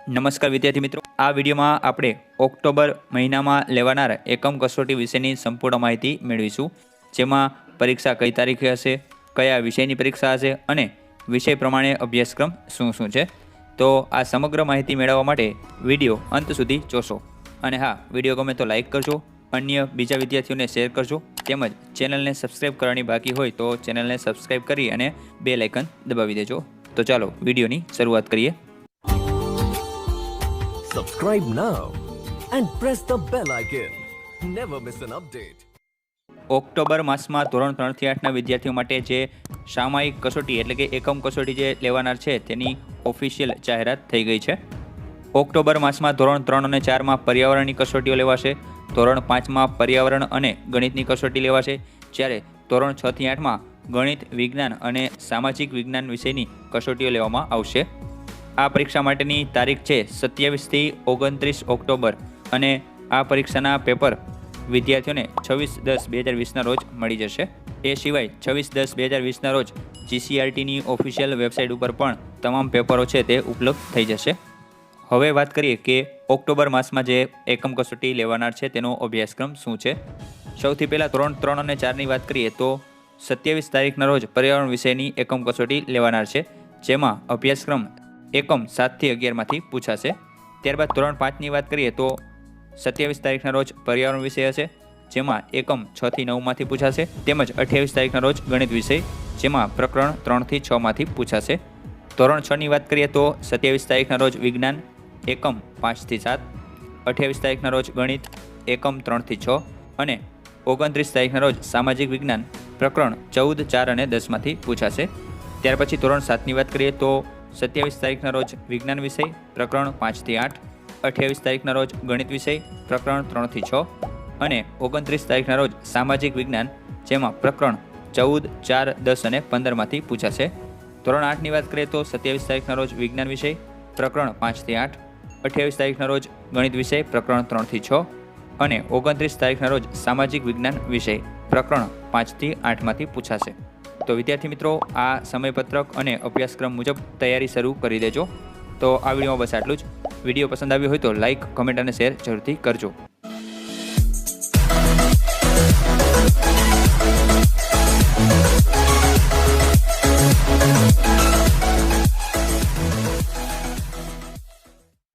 નમસ્કાર વિદ્યાર્થી મિત્રો, આ વિડીયોમાં આપણે ઓક્ટોબર મહિનામાં લેવાનાર એકમ કસોટી વિશેની સંપૂર્ણ માહિતી મેળવીશું, જેમાં પરીક્ષા કઈ તારીખે હશે, કયા વિષયની પરીક્ષા હશે અને વિષય પ્રમાણે અભ્યાસક્રમ શું શું છે. તો આ સમગ્ર માહિતી મેળવવા માટે વિડીયો અંત સુધી જોશો. અને હા, વિડીયો ગમે તો લાઇક કરજો, અન્ય બીજા વિદ્યાર્થીઓને શેર કરજો, તેમજ ચેનલને સબસ્ક્રાઈબ કરવાની બાકી હોય તો ચેનલને સબસ્ક્રાઈબ કરી અને બેલ આઇકન દબાવી દેજો. તો ચાલો વિડીયોની શરૂઆત કરીએ. Subscribe now and press the bell icon. Never miss an update. October માસમાં ધોરણ 3 થી 8ના વિદ્યાર્થીઓ માટે જે સામાયિક કસોટી એટલે કે એકમ કસોટી જે લેવાનાર છે તેની ઓફિશિયલ જાહેરાત થઈ ગઈ છે. ઓક્ટોબર માસમાં ધોરણ 3 અને 4માં પર્યાવરણની કસોટીઓ લેવાશે, ધોરણ 5માં પર્યાવરણ અને ગણિતની કસોટી લેવાશે, જ્યારે ધોરણ 6 થી 8માં ગણિત, વિજ્ઞાન અને સામાજિક વિજ્ઞાન વિષયની કસોટીઓ લેવામાં આવશે. આ પરીક્ષા માટેની તારીખ છે 27 થી 29 ઓક્ટોબર અને આ પરીક્ષાના પેપર વિદ્યાર્થીઓને 26/10/2020ના રોજ મળી જશે. એ સિવાય 26/10/2020ના રોજ GCRTની ઓફિશિયલ વેબસાઇટ ઉપર પણ તમામ પેપરો છે તે ઉપલબ્ધ થઈ જશે. હવે વાત કરીએ કે ઓક્ટોબર માસમાં જે એકમ કસોટી લેવાનાર છે તેનો અભ્યાસક્રમ શું છે. સૌથી પહેલાં ધોરણ 3 અને 4ની વાત કરીએ તો 27 તારીખના રોજ પર્યાવરણ વિષયની એકમ કસોટી લેવાનાર છે, જેમાં અભ્યાસક્રમ એકમ 7 થી 11માંથી પૂછાશે. ત્યારબાદ ધોરણ 5ની વાત કરીએ તો 27 તારીખના રોજ પર્યાવરણ વિષય હશે, જેમાં એકમ 6 થી 9માંથી પૂછાશે, તેમજ 28 તારીખના રોજ ગણિત વિષય, જેમાં પ્રકરણ 3 થી 6માંથી પૂછાશે. ધોરણ 6ની વાત કરીએ તો 27 તારીખના રોજ વિજ્ઞાન એકમ 5 થી 7, 28 તારીખના રોજ ગણિત એકમ 3 થી 6 અને 29 તારીખના રોજ સામાજિક વિજ્ઞાન પ્રકરણ 14, 4 અને 10માંથી પૂછાશે. ત્યાર પછી ધોરણ 7ની વાત કરીએ તો 27 તારીખના રોજ વિજ્ઞાન વિષય પ્રકરણ 5 થી 8, 28 તારીખના રોજ ગણિત વિષય પ્રકરણ 3 થી 6 અને 29 તારીખના રોજ સામાજિક વિજ્ઞાન, જેમાં પ્રકરણ 14, 4, 10 અને 15માંથી પૂછાશે. ધોરણ 8ની વાત કરીએ તો 27 તારીખના રોજ વિજ્ઞાન વિષય પ્રકરણ 5 થી 8, 28 તારીખના રોજ ગણિત વિષય પ્રકરણ 3 થી 6 અને 29 તારીખના રોજ સામાજિક વિજ્ઞાન વિષય પ્રકરણ 5 થી 8માંથી પૂછાશે. તો વિદ્યાર્થી મિત્રો, આ સમયપત્રક અને અભ્યાસક્રમ મુજબ તૈયારી શરૂ કરી દેજો. તો આ વિડીયોમાં બસ આટલું જ. વિડીયો પસંદ આવ્યો હોય તો લાઇક, કમેન્ટ અને શેર જરૂરથી કરજો.